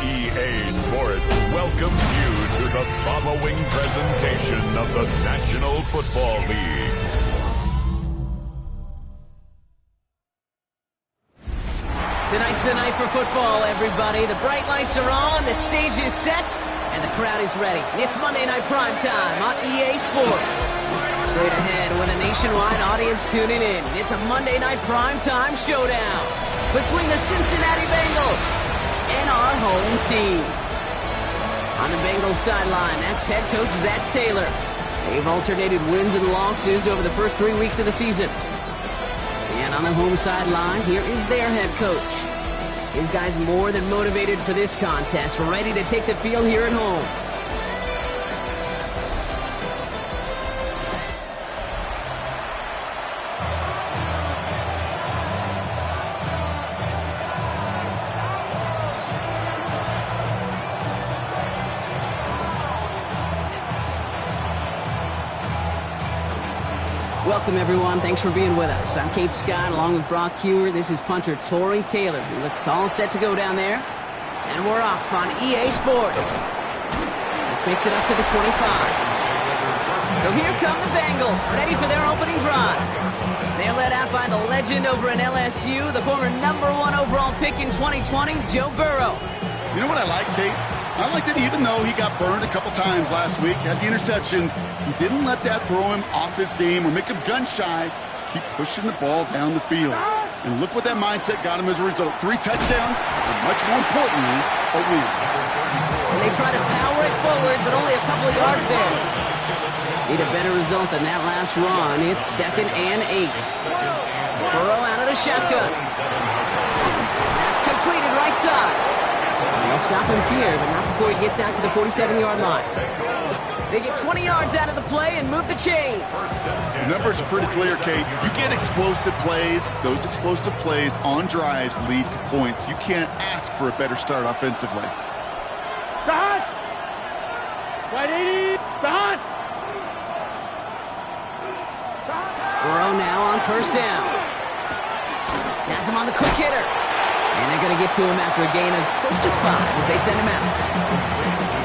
EA Sports welcomes you to the following presentation of the National Football League. Tonight's the night for football, everybody. The bright lights are on, the stage is set, and the crowd is ready. It's Monday Night Primetime on EA Sports. Straight ahead with a nationwide audience tuning in. It's a Monday Night Primetime showdown between the Cincinnati Bengals and our home team. On the Bengals sideline, that's head coach Zach Taylor. They've alternated wins and losses over the first 3 weeks of the season. And on the home sideline, here is their head coach. His guys more than motivated for this contest, ready to take the field here at home. Welcome, everyone. Thanks for being with us. I'm Kate Scott, along with Brock Hewer. This is punter Torrey Taylor. He looks all set to go down there. And we're off on EA Sports. This makes it up to the 25. So here come the Bengals, ready for their opening drive. They're led out by the legend over in LSU, the former #1 overall pick in 2020, Joe Burrow. You know what I like, Kate? I like that even though he got burned a couple times last week, had the interceptions, he didn't let that throw him off his game or make him gun-shy to keep pushing the ball down the field. And look what that mindset got him as a result. 3 touchdowns, and much more importantly, a win. And they try to power it forward, but only a couple of yards there. Need a better result than that last run. It's 2nd and 8. Burrow out of the shotgun. That's completed right side. They'll stop him here, but not before he gets out to the 47-yard line. They get 20 yards out of the play and move the chains. The numbers are pretty clear, Kate. You get explosive plays. Those explosive plays on drives lead to points. You can't ask for a better start offensively. Shot! Right 80! Shot! Burrow now on 1st down. Has him on the quick hitter. And they're going to get to him after a gain of close to 5 as they send him out.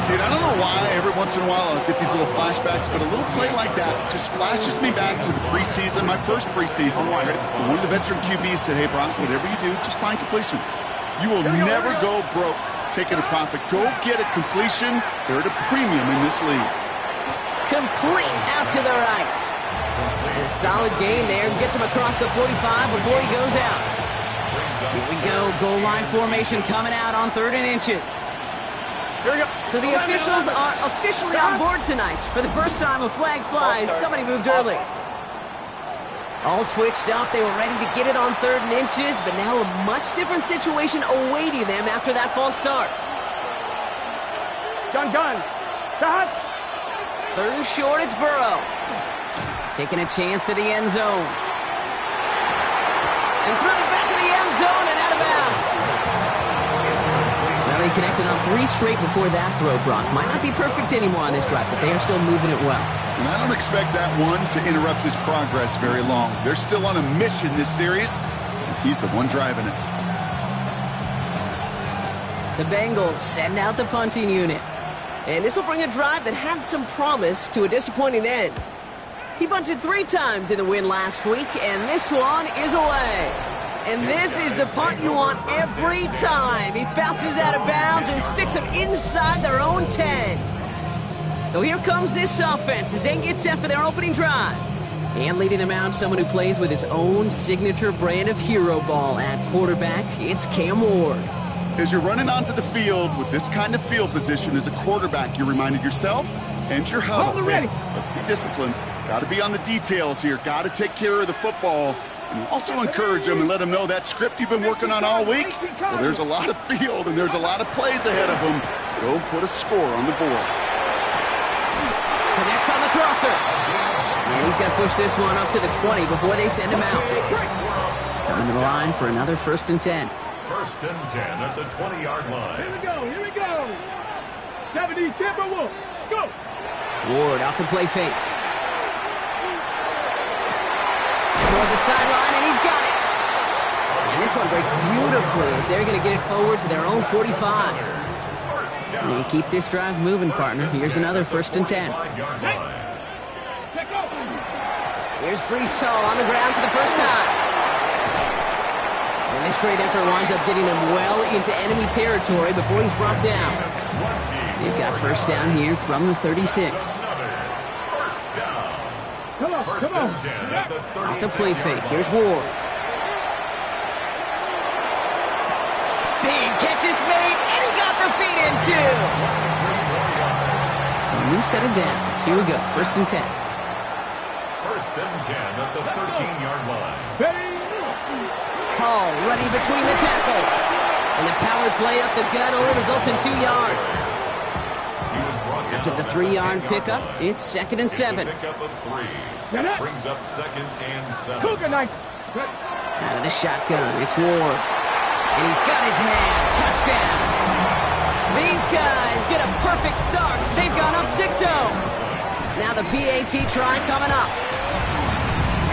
Kid, I don't know why every once in a while I'll get these little flashbacks, but a little play like that just flashes me back to the preseason, my first preseason. One of the veteran QBs said, hey, Brock, whatever you do, just find completions. You will never go broke taking a profit. Go get a completion. They're at a premium in this league. Complete out to the right. A solid gain there. Gets him across the 45 before he goes out. Here we go. Goal line formation coming out on 3rd and inches. Here we go. So the officials are officially on board tonight. For the first time, a flag flies. Somebody moved early. All twitched up. They were ready to get it on 3rd and inches, but now a much different situation awaiting them after that false start. Gun. Shot! 3rd and short, it's Burrow. Taking a chance to the end zone. And through the back of the end zone and out of bounds. Well, they connected on 3 straight before that throw, Brock. Might not be perfect anymore on this drive, but they are still moving it well. And I don't expect that one to interrupt his progress very long. They're still on a mission this series, and he's the one driving it. The Bengals send out the punting unit. And this will bring a drive that had some promise to a disappointing end. He punted 3 times in the win last week, and this one is away. And this is the punt you want every time. He bounces out of bounds and sticks them inside their own 10. So here comes this offense as they get set for their opening drive. And leading them out, someone who plays with his own signature brand of hero ball at quarterback, it's Cam Ward. As you're running onto the field with this kind of field position as a quarterback, you're reminding yourself and your huddle. Ready. Let's be disciplined. Got to be on the details here. Got to take care of the football. And also encourage them and let them know that script you've been working on all week, well, there's a lot of field and there's a lot of plays ahead of them to go put a score on the board. Connects on the crosser. And he's going to push this one up to the 20 before they send him out. Coming to the line for another 1st and 10. 1st and 10 at the 20-yard line. Here we go. 70 Timberwolves. Let's go. Ward off the play fake. toward the sideline, and he's got it. And this one breaks beautifully as they're going to get it forward to their own 45. And keep this drive moving, partner. Here's another 1st and 10. Here's Breece Hall on the ground for the first time. And this great effort winds up getting them well into enemy territory before he's brought down. They've got 1st down here from the 36. Come on. Off the play fake. Here's Ward. Big catch is made, and he got the feet in, too. So a new set of downs. Here we go. 1st and 10. 1st and 10 at the 13-yard line. Hall running between the tackles. And the power play up the gut only results in 2 yards. After the 3-yard pickup, it's 2nd and 7. Pickup of 3. Brings up 2nd and 7. Out of the shotgun, it's Ward. And he's got his man. Touchdown. These guys get a perfect start. They've gone up 6-0. Now the PAT try coming up.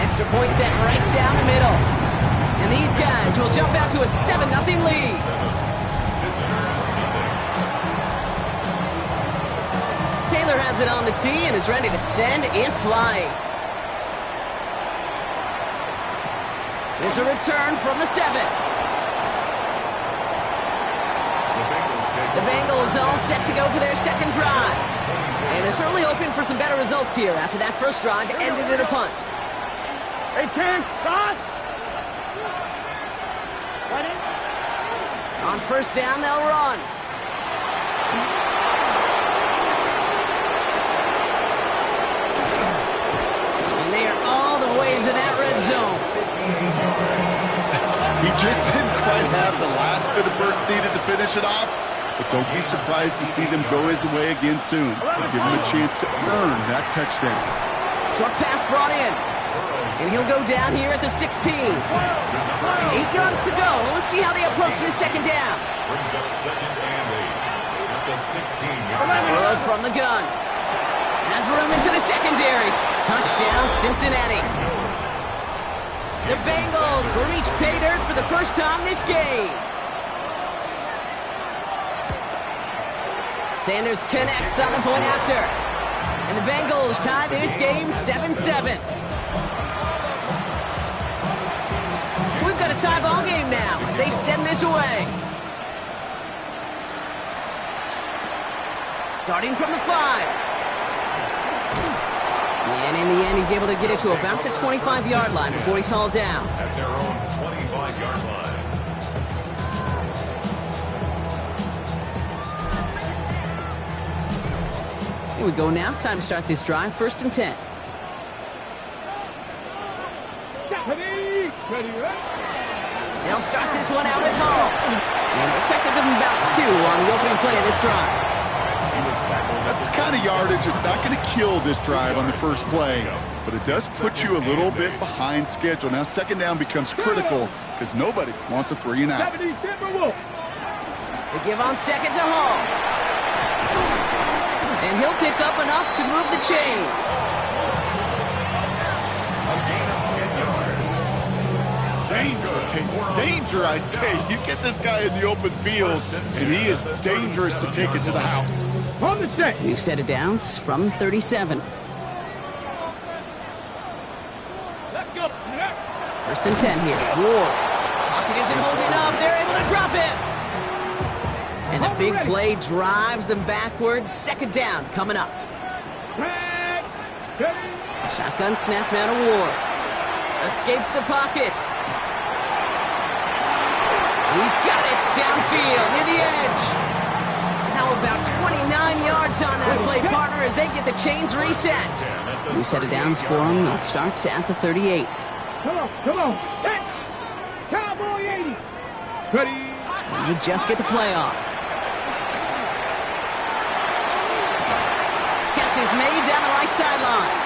Extra point set right down the middle. And these guys will jump out to a 7-0 lead. Taylor has it on the tee and is ready to send in flight. There's a return from the 7. The Bengals all set to go for their 2nd drive. And they're certainly hoping for some better results here after that 1st drive ended in a punt. Hey, Ken, stop! On 1st down, they'll run. And they are all the way into that red zone. He just didn't quite have the last bit of burst needed to finish it off. But don't be surprised to see them go his way again soon. Give him a chance to earn that touchdown. Short pass brought in. And he'll go down here at the 16. 8 yards to go. Let's see how they approach this 2nd down. Brings up 2nd and 8 at the 16-yard line. Burrow from the gun. Has room into the secondary. Touchdown, Cincinnati. The Bengals reach pay dirt for the 1st time this game. Sanders connects on the point after. And the Bengals tie this game 7-7. We've got a tie ball game now as they send this away. Starting from the 5. And in the end, he's able to get it to about the 25-yard line before he's hauled down. At their own 25-yard line. Here we go now. Time to start this drive. 1st and 10. They'll start this one out at Hall. And looks like they'll give him about 2 on the opening play of this drive. That's the kind of yardage it's not going to kill this drive on the 1st play, but it does put you a little bit behind schedule. Now 2nd down becomes critical because nobody wants a 3 and out. They give on 2nd to Hall. And he'll pick up enough to move the chains. A gain of 10 yards. Danger, I say. You get this guy in the open field, and he is dangerous to take it to the house. New set of downs from 37. 1st and 10 here. Ward. Pocket isn't holding up. They're able to drop it. And the big play drives them backwards. 2nd down coming up. Shotgun snap now to Ward. Escapes the pocket. He's got it downfield near the edge. Now about 29 yards on that play, partner, as they get the chains reset. New set of downs for him. They'll start at the 38. Come on. Hey. Cowboy 80. Ready. And they just get the play off. Catch is made down the right sideline.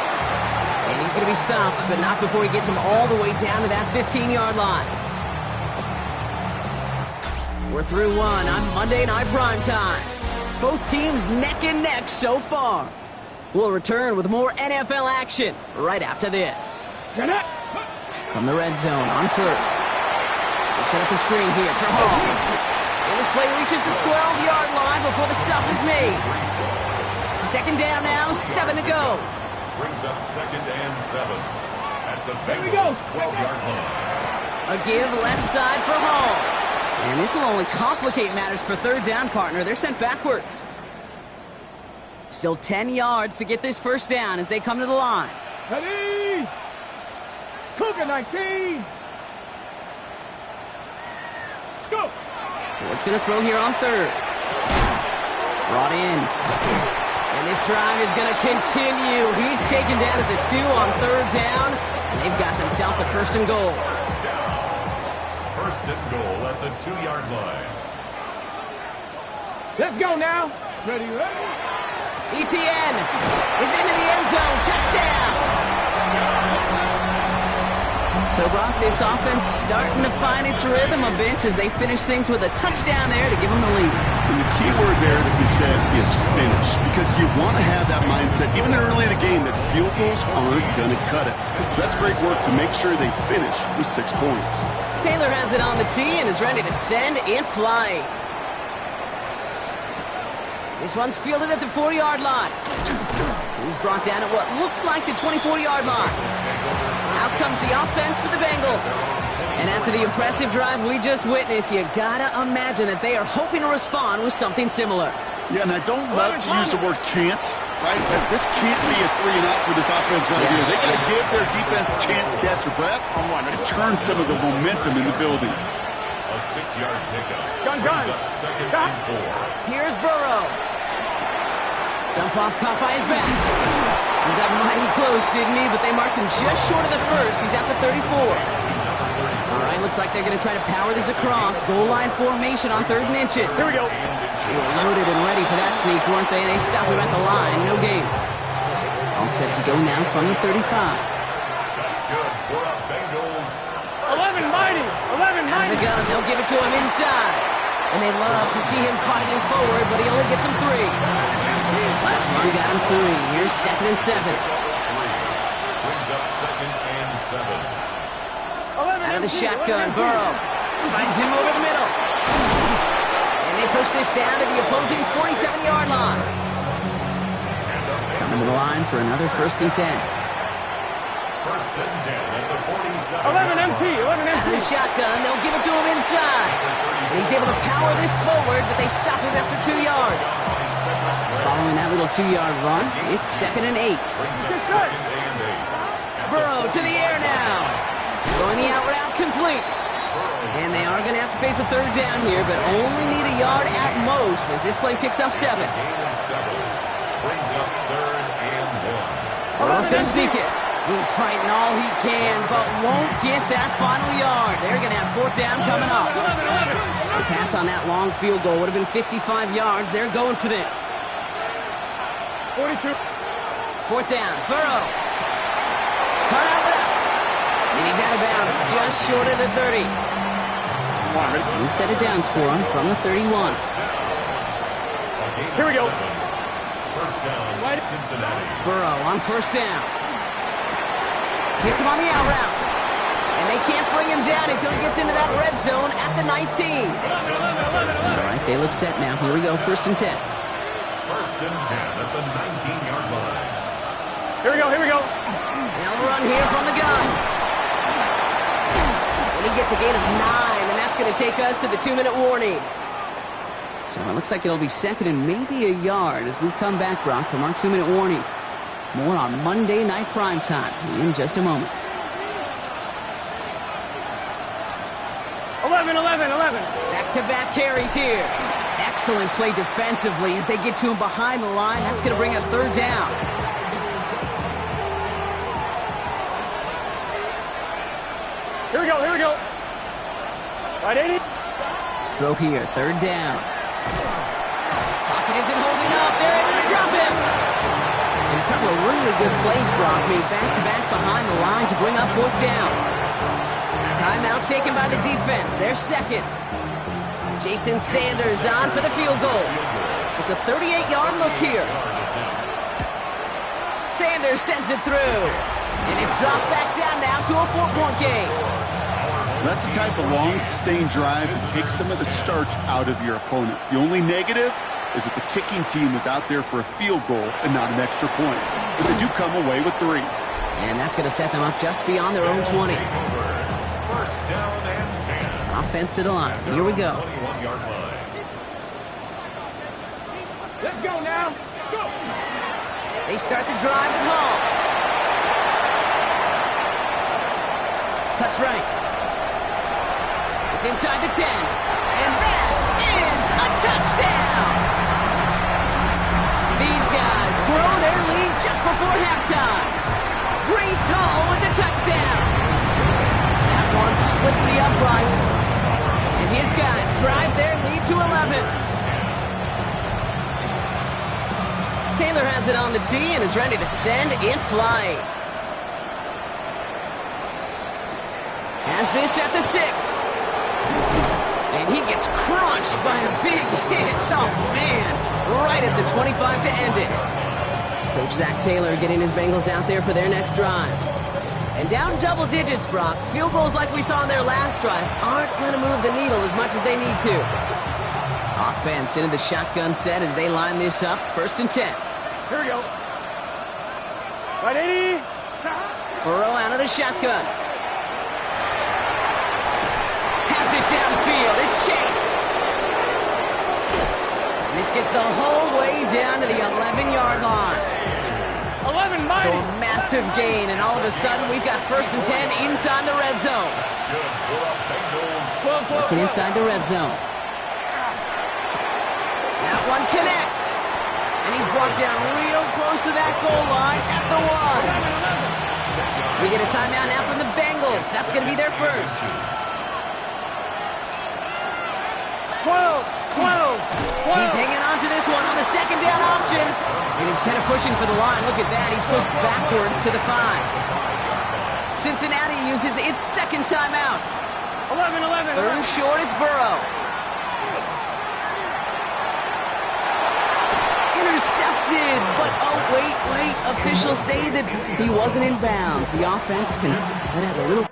And he's going to be stopped, but not before he gets him all the way down to that 15-yard line. We're through one on Monday Night Primetime. Both teams neck and neck so far. We'll return with more NFL action right after this. From the red zone on first. They set up the screen here for Hall. And this play reaches the 12-yard line before the stop is made. Second down now, 7 to go. Brings up 2nd and 7 at the Bengals 12-yard line. A give left side for Hall. And this will only complicate matters for third down, partner. They're sent backwards. Still 10 yards to get this first down as they come to the line. Ready? Cougar 19. Let's go. Ford's going to throw here on third. Brought in. And this drive is going to continue. He's taken down at the 2 on third down. And they've got themselves a first and goal. First and goal at the 2-yard line. Let's go now. Ready, ready. ETN is into the end zone. Touchdown. So, Brock, this offense starting to find its rhythm a bit as they finish things with a touchdown there to give them the lead. And the key word there that you said is finish, because you want to have that mindset, even early in the game, that field goals aren't going to cut it. So that's great work to make sure they finish with 6 points. Taylor has it on the tee and is ready to send in flight. This one's fielded at the 4-yard line. He's brought down at what looks like the 24-yard line. Out comes the offense for the Bengals. And after the impressive drive we just witnessed, you gotta imagine that they are hoping to respond with something similar. Yeah, and I don't love to use the word can't, right? But this can't be a 3-and-out for this offense right here. They got to give their defense a chance to catch their breath and turn some of the momentum in the building. A 6-yard pickup. Gun. Brings up 2nd and 4. Here's Burrow. Dump off caught by his back. He got mighty close, didn't he? But they marked him just short of the first. He's at the 34. All right, looks like they're going to try to power this across. Goal line formation on 3rd and inches. Here we go. They were loaded and ready for that sneak, weren't they? They stopped him at the line. No gain. All set to go now from the 35. That's good for the Bengals. 11 mighty. 11 Out of the mighty. gun, they'll give it to him inside. And they love to see him fighting forward, but he only gets him 3. Last run got him 3. Here's 2nd and 7. Brings up 2nd and 7. Out of the shotgun, Burrow finds him over the middle. And they push this down to the opposing 47-yard line. Coming to the line for another 1st and 10. 1st and 10 at the 47. 11 MT. 11 Out of the MT. shotgun, they'll give it to him inside. And he's able to power this forward, but they stop him after 2 yards. Following that little 2-yard run, it's 2nd and 8. Brings up 2nd and 8. Burrow to the air now. Throwing the out route complete. And they are going to have to face a 3rd down here, but only need a yard at most as this play picks up 7. Gain of 7. Brings up 3rd and 1. Burrow's going to sneak it. He's fighting all he can, but won't get that final yard. They're going to have 4th down coming up. 11. The pass on that long field goal would have been 55 yards. They're going for this. 42. 4th down. Burrow. Cut out left. And he's out of bounds just short of the 30. New set of downs for him from the 31. Here we go. 1st down, Cincinnati. Burrow on 1st down. Hits him on the out route. And they can't bring him down until he gets into that red zone at the 19. All right, they look set now. Here we go, 1st and 10. 1st and 10 at the 19-yard line. Here we go. Here we go. Now the run here from the gun. And he gets a gain of 9, and that's going to take us to the 2-minute warning. So it looks like it'll be 2nd and maybe a yard as we come back, Brock, from our 2-minute warning. More on Monday Night Primetime in just a moment. 11. Back-to-back carries here. Excellent play defensively as they get to him behind the line. That's going to bring us 3rd down. Here we go. Right, 80. Throw here, 3rd down. Pocket isn't holding up. They're able to drop him. And a couple of really good plays, Brock, made back-to-back behind the line to bring up 4th down. Timeout taken by the defense. Their 2nd. Jason Sanders on for the field goal. It's a 38-yard look here. Sanders sends it through. And it's dropped back down now to a 4-point game. That's the type of long, sustained drive that takes some of the starch out of your opponent. The only negative is that the kicking team was out there for a field goal and not an extra point. But they do come away with 3. And that's going to set them up just beyond their own 20. First down and 10. Offense to the line. Here we go. 21-yard line. Let's go now. Go. They start the drive with Hall. Cuts right. It's inside the 10. And that is a touchdown. These guys grow their lead just before halftime. Breece Hall with the touchdown. That one splits the uprights. And his guys drive their lead to 11. Taylor has it on the tee and is ready to send in flight. Has this at the 6. And he gets crunched by a big hit. Oh, man. Right at the 25 to end it. Coach Zach Taylor getting his Bengals out there for their next drive. And down double digits, Brock. Field goals like we saw in their last drive aren't going to move the needle as much as they need to. Offense into the shotgun set as they line this up. 1st and 10. Here we go. Right, 80. Burrow out of the shotgun. Has it downfield. It's Chase. And this gets the whole way down to the 11-yard line. 11, Mike. So a massive gain, and all of a sudden we've got 1st and 10 inside the red zone. Working inside the red zone. That one connects. And he's brought down real close to that goal line at the 1. We get a timeout now from the Bengals. That's going to be their first. 12. He's hanging on to this one on the 2nd down option. And instead of pushing for the line, look at that, he's pushed backwards to the 5. Cincinnati uses its 2nd timeout. 11. 3rd and short, it's Burrow. Intercepted, but oh, wait. Officials say that he wasn't in bounds. The offense can let out a little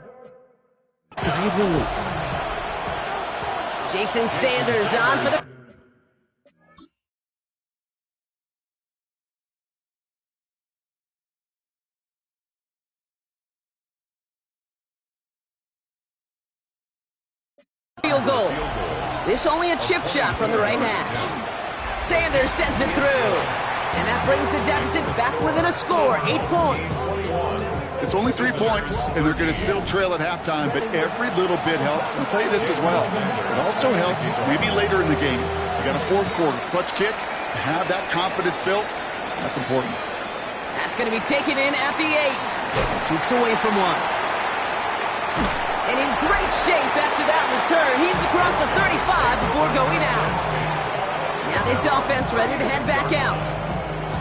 sigh of relief. Jason Sanders on for the field goal. This only a chip shot from the right hash. Sanders sends it through. And that brings the deficit back within a score, 8 points. It's only 3 points, and they're going to still trail at halftime, but every little bit helps. I'll tell you this as well. It also helps maybe later in the game. You got a 4th quarter clutch kick. To have that confidence built, that's important. That's going to be taken in at the 8. Jukes away from one. And in great shape after that return. He's across the 35 before going out. Now this offense ready to head back out.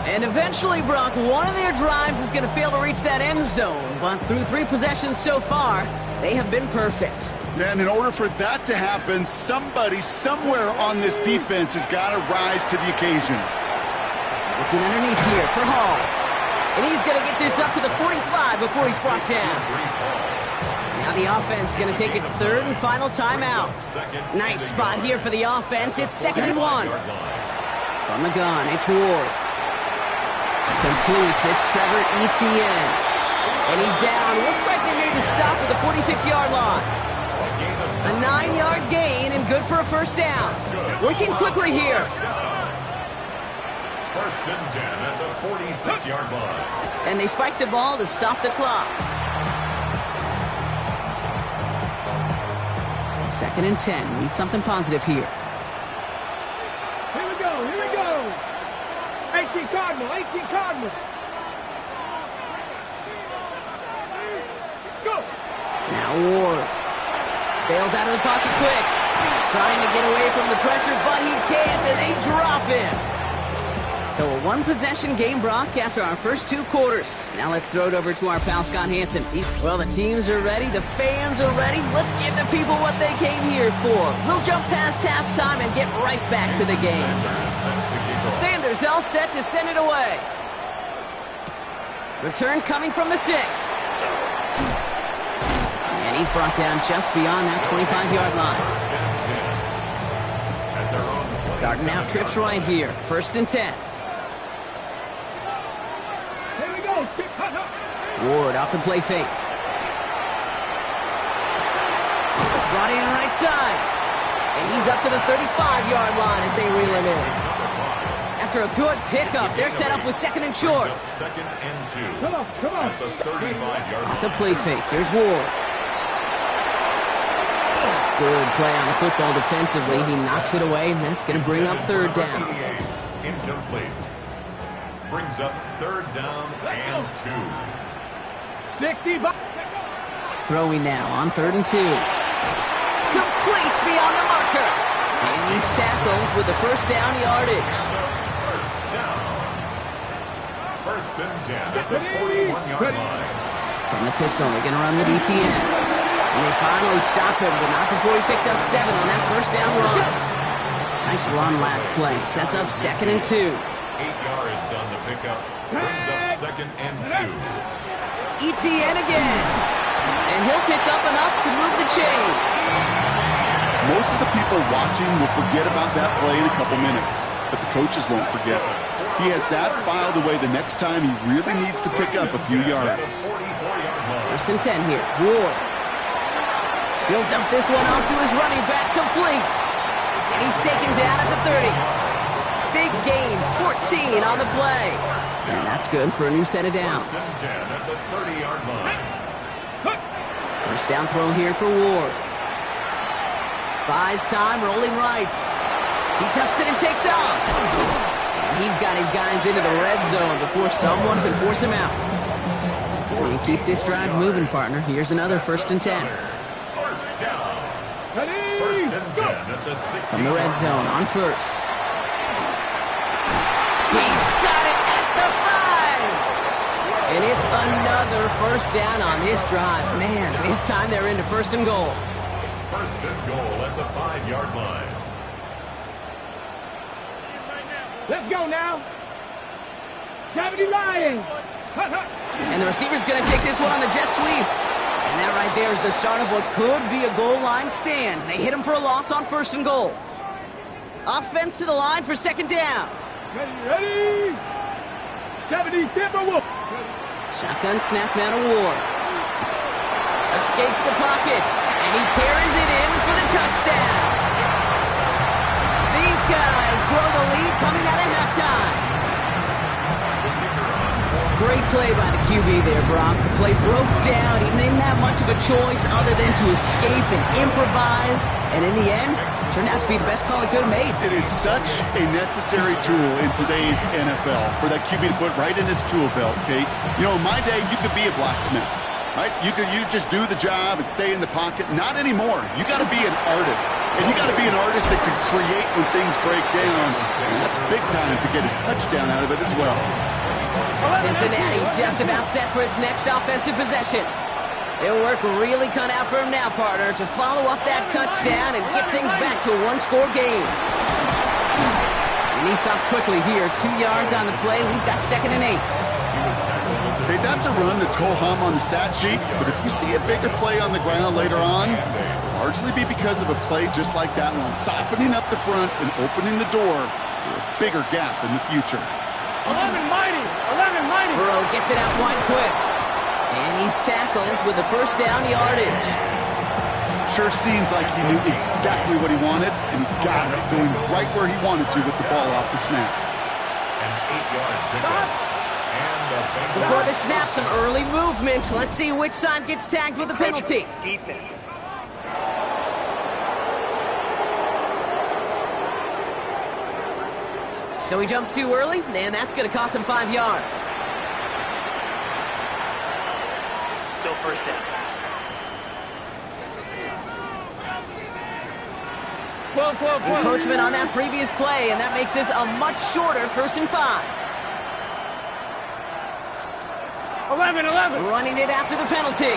And eventually, Brock, one of their drives is going to fail to reach that end zone. But through 3 possessions so far, they have been perfect. Yeah, and in order for that to happen, somebody somewhere on this defense has got to rise to the occasion. Looking underneath here for Hall. And he's going to get this up to the 45 before he's brought down. Now the offense is going to take its 3rd and final timeout. Nice spot here for the offense. It's 2nd and 1. From the gun, it's Ward. Completes, it's Trevor Etienne. And he's down. Looks like they made the stop at the 46-yard line. A 9-yard gain and good for a 1st down. Working quickly here. 1st and 10 at the 46-yard line. And they spike the ball to stop the clock. 2nd and 10. Need something positive here. Here we go. 18 Cardinal. Let's go. Now Ward bails out of the pocket quick. Trying to get away from the pressure, but he can't, and they drop him. So a 1-possession game, Brock, after our first 2 quarters. Now let's throw it over to our pal Scott Hansen. Well, the teams are ready. The fans are ready. Let's give the people what they came here for. We'll jump past halftime and get right back to the game. Sanders all set to send it away. Return coming from the 6. he's brought down just beyond that 25-yard line. Starting out trips right here. 1st and 10. Here we go. Ward off the play fake. Brought in right side. And he's up to the 35-yard line as they reel him in. After a good pickup, they're set up with 2nd and short. 2nd and 2. Come on. At the 35-yard Off the play fake. Here's Ward. Good play on the football defensively. He knocks it away, and that's going to bring up 3rd down. Incomplete. Brings up 3rd down and 2. 60. Throwing now on 3rd and 2. Complete beyond the marker. And he's tackled with the 1st down yardage. 1st and 10 at the 41-yard line. From the pistol, they're going to run with ETN. And they finally stop him, but not before he picked up 7 on that 1st down run. Nice run last play. Sets up 2nd and 2. 8 yards on the pickup. Brings up 2nd and 2. ETN again. And he'll pick up enough to move the chains. Most of the people watching will forget about that play in a couple minutes, but the coaches won't forget. He has that filed away the next time he really needs to pick up a few yards. 1st and 10 here. Ward. He'll dump this one off to his running back, complete. And he's taken down at the 30. Big gain, 14 on the play. And that's good for a new set of downs. 1st and 10 at the 30-yard line. 1st down throw here for Ward. Buys time, rolling right. He tucks it and takes off. And he's got his guys into the red zone before someone can force him out. And keep this drive moving, partner. Here's another 1st and 10. 1st and 10 at the 60. From the red zone on 1st. He's got it at the 5. And it's another 1st down on this drive. Man, this time they're into 1st and goal. 1st and goal at the 5-yard line. Let's go now. 70 Lions. And the receiver's going to take this one on the jet sweep. And that right there is the start of what could be a goal line stand. They hit him for a loss on 1st and goal. Offense to the line for 2nd down. Ready. 70 Timberwolves. Shotgun snap now to Ward. Escapes the pocket. And he carries it in for the touchdown. These guys grow the lead coming out of halftime. Great play by the QB there, Brock. The play broke down. He didn't have much of a choice other than to escape and improvise. And in the end, turned out to be the best call he could have made. It is such a necessary tool in today's NFL for that QB to put right in his tool belt, Kate. You know, in my day, you could be a blacksmith, right? You just do the job and stay in the pocket. Not anymore. You got to be an artist. And you got to be an artist that can create when things break down. And that's big time to get a touchdown out of it as well. Cincinnati just about set for its next offensive possession. Their work really cut out for him now, partner, to follow up that touchdown and get things back to a one-score game. And he stopped quickly here. 2 yards on the play. We've got 2nd and 8. Okay, that's a run that's ho-hum on the stat sheet, but if you see a bigger play on the ground later on, it'll largely be because of a play just like that one, softening up the front and opening the door for a bigger gap in the future. 11 mighty. 11 mighty. Burrow gets it out wide quick. And he's tackled with the 1st down yardage. Sure seems like he knew exactly what he wanted, and he got it, going right where he wanted to with the ball off the snap. An 8-yard pickup. And the Bengals. Before the snap, some early movement. Let's see which side gets tagged with the penalty. Defense. So he jumped too early, and that's going to cost him 5 yards. Still 1st down. 12. Encroachment on that previous play, and that makes this a much shorter 1st and 5. 11. Running it after the penalty.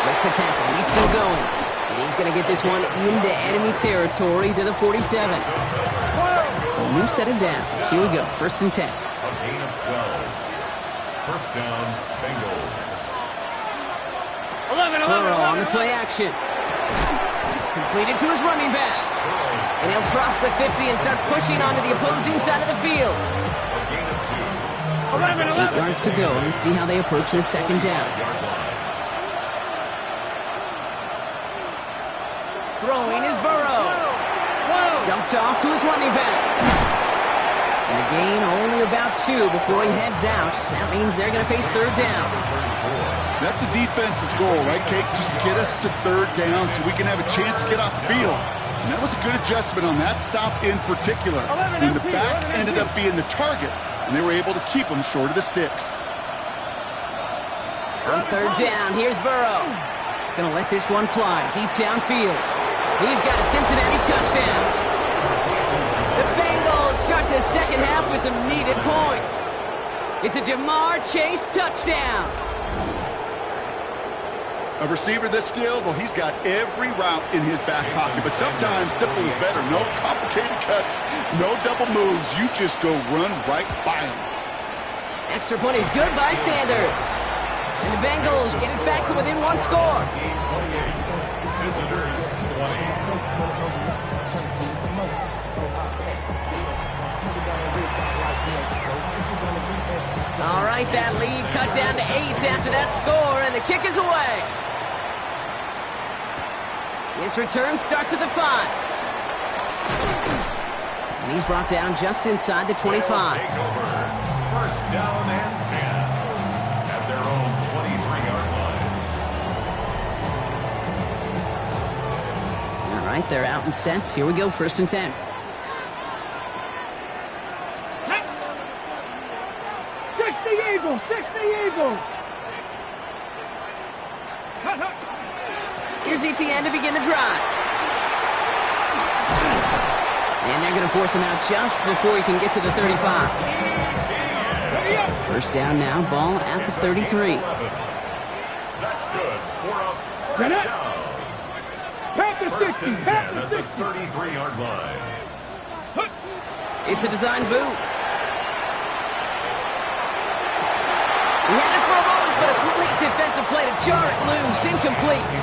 Makes a tackle. He's still going. And he's going to get this one into enemy territory to the 47. So a new set of downs. Here we go. 1st and 10. A gain of 12. 1st down, Bengals. Burrow on the play action. Completed to his running back. And he'll cross the 50 and start pushing onto the opposing side of the field. 8 yards to go. Let's see how they approach this second down. Throwing is Burrow. Dumped off to his running back. And the gain only about 2 before he heads out. That means they're going to face third down. That's a defense's goal, right, Kate? Just get us to third down so we can have a chance to get off the field. And that was a good adjustment on that stop in particular, when the back ended up being the target, and they were able to keep him short of the sticks. On third down, here's Burrow. Gonna let this one fly deep downfield. He's got a Cincinnati touchdown. The Bengals start the second half with some needed points. It's a Jamar Chase touchdown. A receiver this skilled, well, he's got every route in his back pocket, but sometimes simple is better. No complicated cuts, no double moves. You just go run right by him. Extra point is good by Sanders. And the Bengals get it back to within 1 score. All right, that lead cut down to 8 after that score, and the kick is away. His return starts at the 5. And he's brought down just inside the 25. First down and 10 at their own 23-yard line. All right, they're out and set. Here we go, 1st and 10. Six the Eagles. Here's ETN to begin the drive. And they're going to force him out just before he can get to the 35. First down now, ball at the 33. That's good for a first down. First and 10 at the 33-yard line. It's a design boot. He had it for a moment, but a complete defensive play to jar it loose. Incomplete.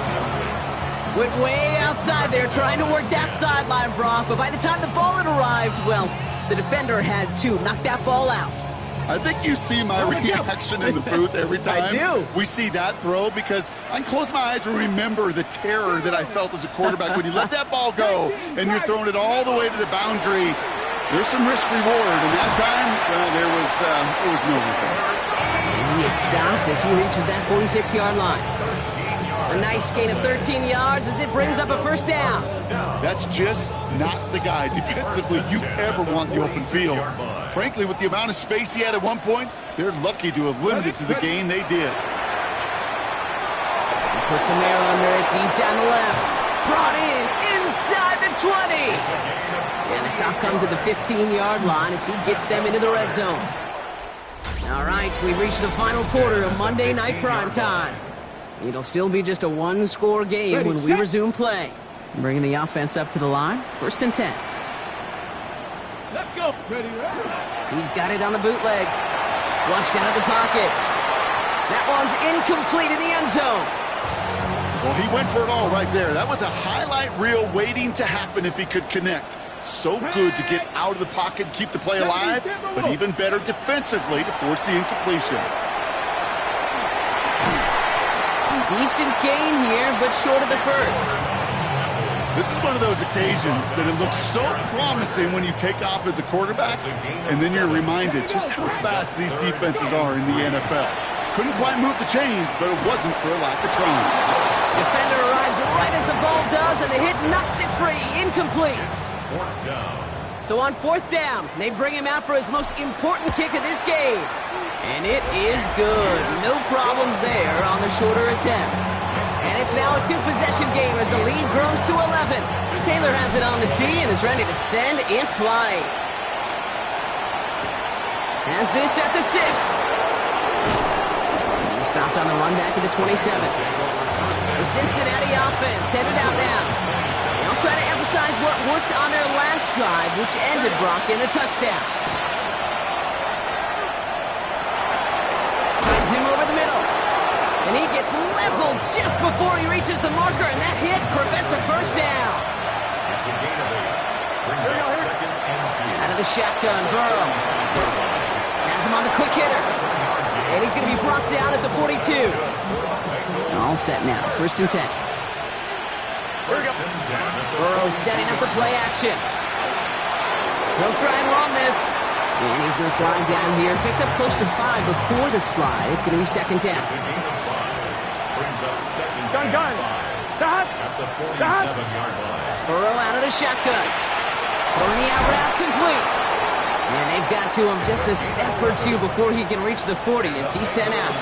Went way outside there trying to work that sideline, Brock. But by the time the ball had arrived, well, the defender had to knock that ball out. I think you see my reaction in the booth every time I do. we see that throw, because I can close my eyes and remember the terror that I felt as a quarterback when you let that ball go and you're throwing it all the way to the boundary. There's some risk reward, and that time, well, there was no reward. He is stopped as he reaches that 46-yard line. A nice gain of 13 yards as it brings up a first down. That's just not the guy defensively you ever want in the open field. Frankly, with the amount of space he had at one point, they're lucky to have limited to the gain they did. He puts some air under it deep down the left. Brought in inside the 20. And the stop comes at the 15-yard line as he gets them into the red zone. All right, we've reached the final quarter of Monday Night Primetime. It'll still be just a one-score game when we resume play. Bringing the offense up to the line, 1st and 10. Let's go. He's got it on the bootleg. Flushed out of the pocket. That one's incomplete in the end zone. Well, he went for it all right there. That was a highlight reel waiting to happen if he could connect. So good to get out of the pocket and keep the play alive, but even better defensively to force the incompletion. Decent gain here, but short of the first. This is one of those occasions that it looks so promising when you take off as a quarterback, and then you're reminded just how fast these defenses are in the NFL. Couldn't quite move the chains, but it wasn't for a lack of trying. Defender arrives right as the ball does, and the hit knocks it free. Incomplete. So on 4th down, they bring him out for his most important kick of this game. And it is good. No problems there on the shorter attempt. And it's now a 2-possession game as the lead grows to 11. Taylor has it on the tee and is ready to send in flight. Has this at the 6. He stopped on the run back at the 27. The Cincinnati offense headed out now. They'll try to emphasize what worked on their last drive, which ended Brock in a touchdown. Finds him over the middle. And he gets leveled just before he reaches the marker, and that hit prevents a first down. It's a gain of 8. Brings up second and 2. Out of the shotgun, Burrow has him on the quick hitter. And he's going to be brought down at the 42. All set now, first and 10. Burrow setting up the play action. He'll try and run this. And he's going to slide down here. Picked up close to 5 before the slide. It's going to be second down. Brings up second Gun. and 5. At the 47-yard line. Burrow out of the shotgun. Throwing the out route complete. And they've got to him just a step or two before he can reach the 40 as he's sent out.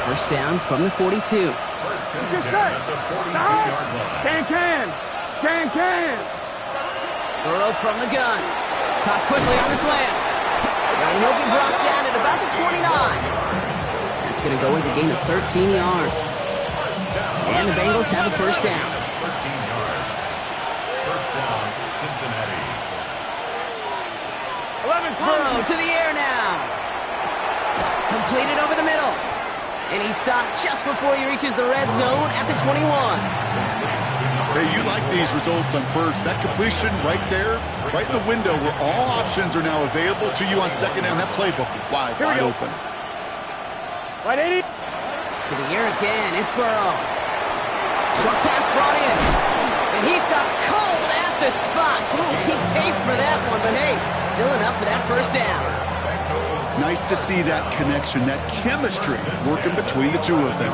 First down from the 42. First and 10 at the 42-yard line. Can. Burrow from the gun. Caught quickly on the slant. And he'll be brought down at about the 29. That's going to go as a gain of 13 yards. And the Bengals have a first down. 13 yards. First down, Cincinnati. Burrow to the air now. Completed over the middle. And he stopped just before he reaches the red zone at the 21. Hey, you like these results on first. That completion right there, right in the window where all options are now available to you on second down. That playbook is wide open. Right, 80. To the air again. It's Burrow. Short pass brought in. And he stopped cold at the spot. Ooh, he paid for that one, but hey, still enough for that first down. Nice to see that connection, that chemistry working between the two of them.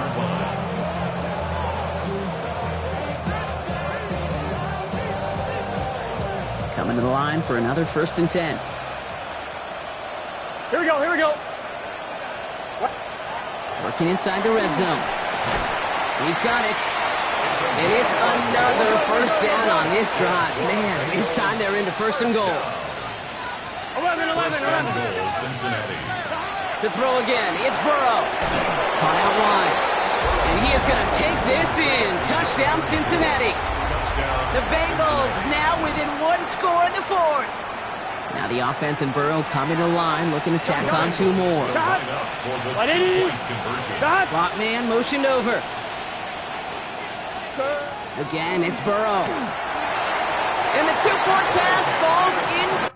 Coming to the line for another first and 10. Here we go. Working inside the red zone. He's got it. And it's another first down on this drive. Man, this time they're into first and goal. 11. Goal, Cincinnati. To throw again, it's Burrow. Caught out wide. And he is going to take this in. Touchdown, Cincinnati. Touchdown. The Bengals now within one score in the fourth. Now the offense and Burrow coming to the line, looking to tack on 2 more. Line up for the two-point conversion. Slot man motioned over. Again, it's Burrow. And the 2-point pass falls in.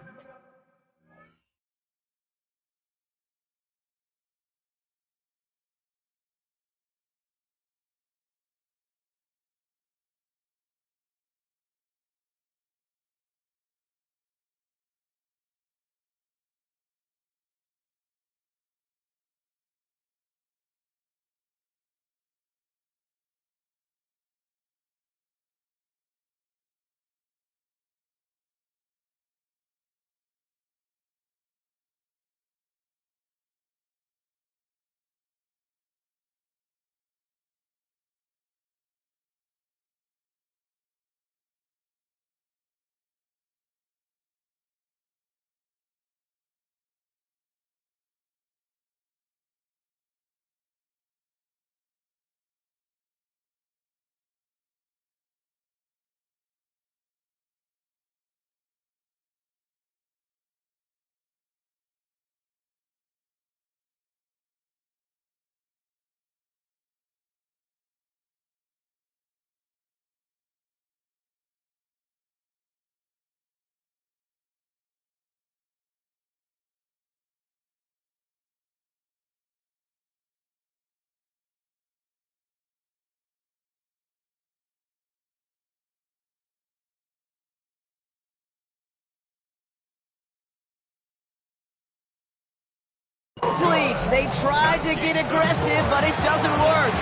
Complete. They tried to get aggressive, but it doesn't work.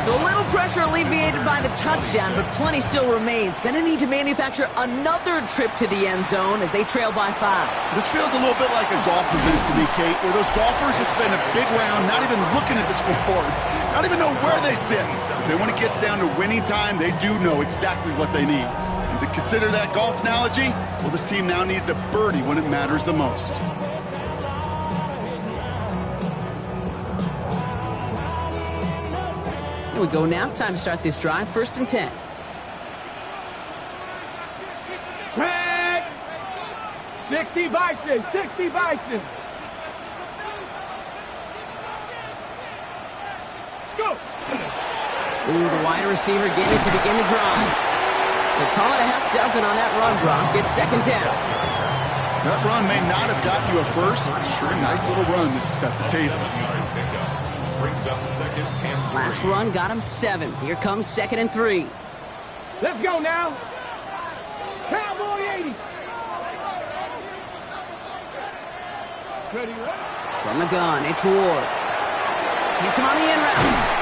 So a little pressure alleviated by the touchdown, but plenty still remains. Going to need to manufacture another trip to the end zone as they trail by 5. This feels a little bit like a golf event to me, Kate, where those golfers just spend a big round not even looking at the scoreboard, not even know where they sit. Then when it gets down to winning time, they do know exactly what they need. And to consider that golf analogy, well, this team now needs a birdie when it matters the most. Here we go now. Time to start this drive. First and 10. Craig! 60 Bison. Let's go. Ooh, the wide receiver gave it to begin the drive. So call it a half dozen on that run, Brock. It's second down. That run may not have gotten you a first, but sure a nice little run to set the table. Brings up second and 3. Last run got him 7. Here comes second and 3. Let's go now. Cowboy 80. Ready, From the gun, it's Ward. Hits him on the in route.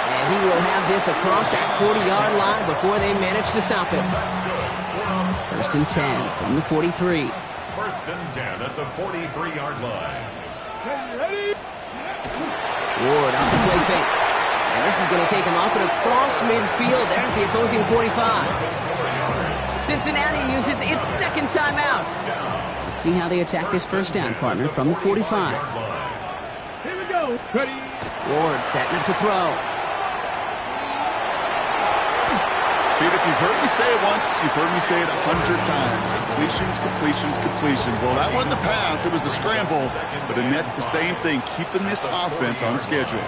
And he will have this across that 40-yard line before they manage to stop him. First and 10 from the 43. First and 10 at the 43-yard line. ready. Ward off the play fake. And this is going to take him up and across midfield there at the opposing 45. Cincinnati uses its second timeout. Let's see how they attack this first down, partner, from the 45. Here we go. Ready. Ward setting up to throw. Pete, if you've heard me say it once, you've heard me say it 100 times. Completions, completions, completions. Well, that wasn't a pass. It was a scramble. But Annette's the same thing, keeping this offense on schedule.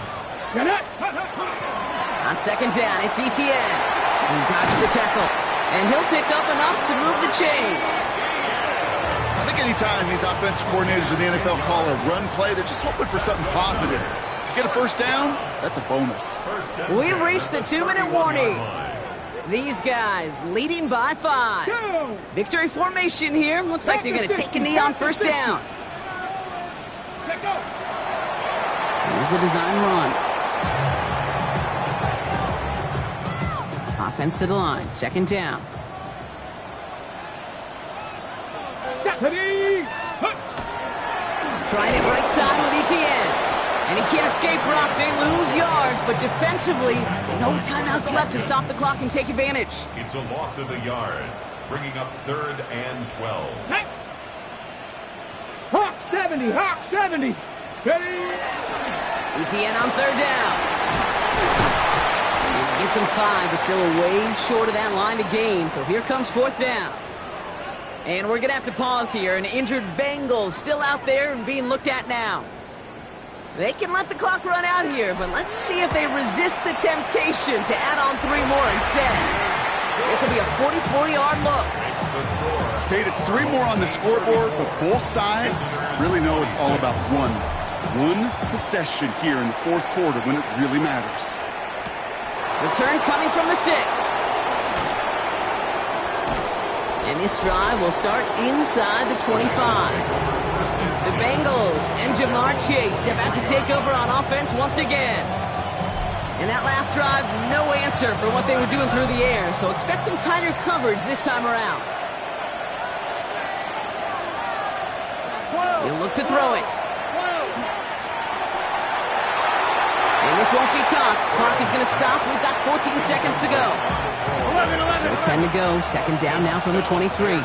On second down, it's Etienne. He dodged the tackle. And he'll pick up enough to move the chains. I think anytime these offensive coordinators in the NFL call a run play, they're just hoping for something positive. To get a first down, that's a bonus. We've reached the 2-minute warning. These guys leading by 5. Victory formation here. Looks like they're going to take a knee on first down. Here's a design run. Offense to the line. Second down. Trying it right side with Etienne. And he can't escape, Brock. They lose yards, but defensively, no timeouts left to stop the clock and take advantage. It's a loss of a yard, bringing up 3rd and 12. Hawk 70, Hawk 70. Ready. Etienne on third down. He gets him 5, but still a ways short of that line to gain. So here comes fourth down. And we're going to have to pause here. An injured Bengals still out there and being looked at now. They can let the clock run out here, but let's see if they resist the temptation to add on 3 more instead. This will be a 44-yard look. Kate, it's 3 more on the scoreboard, but both sides really know it's all about one possession here in the fourth quarter when it really matters. Return coming from the 6. And this drive will start inside the 25. The Bengals and Jamar Chase about to take over on offense once again. In that last drive, no answer for what they were doing through the air, so expect some tighter coverage this time around. He'll look to throw it. And this won't be caught. Clock is going to stop. We've got 14 seconds to go. Still 10 to go. Second down now from the 23.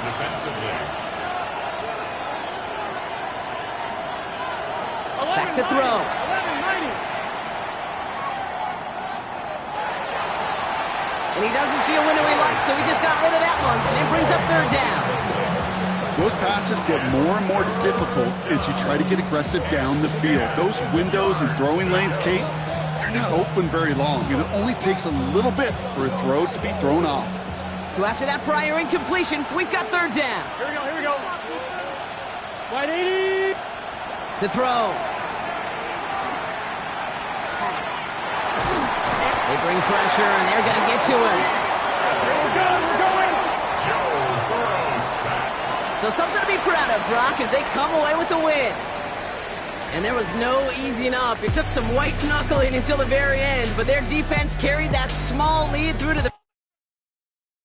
Back to throw. And he doesn't see a window he likes, so he just got rid of that one. And it brings up third down. Those passes get more and more difficult as you try to get aggressive down the field. Those windows and throwing lanes, Kate, they're not open very long. It only takes a little bit for a throw to be thrown off. So after that prior incompletion, we've got third down. Here we go. Wide 80. To throw. They bring pressure, and they're going to get to him. We're going. So something to be proud of, Brock, as they come away with the win. And there was no easing up. It took some white knuckling until the very end, but their defense carried that small lead through to the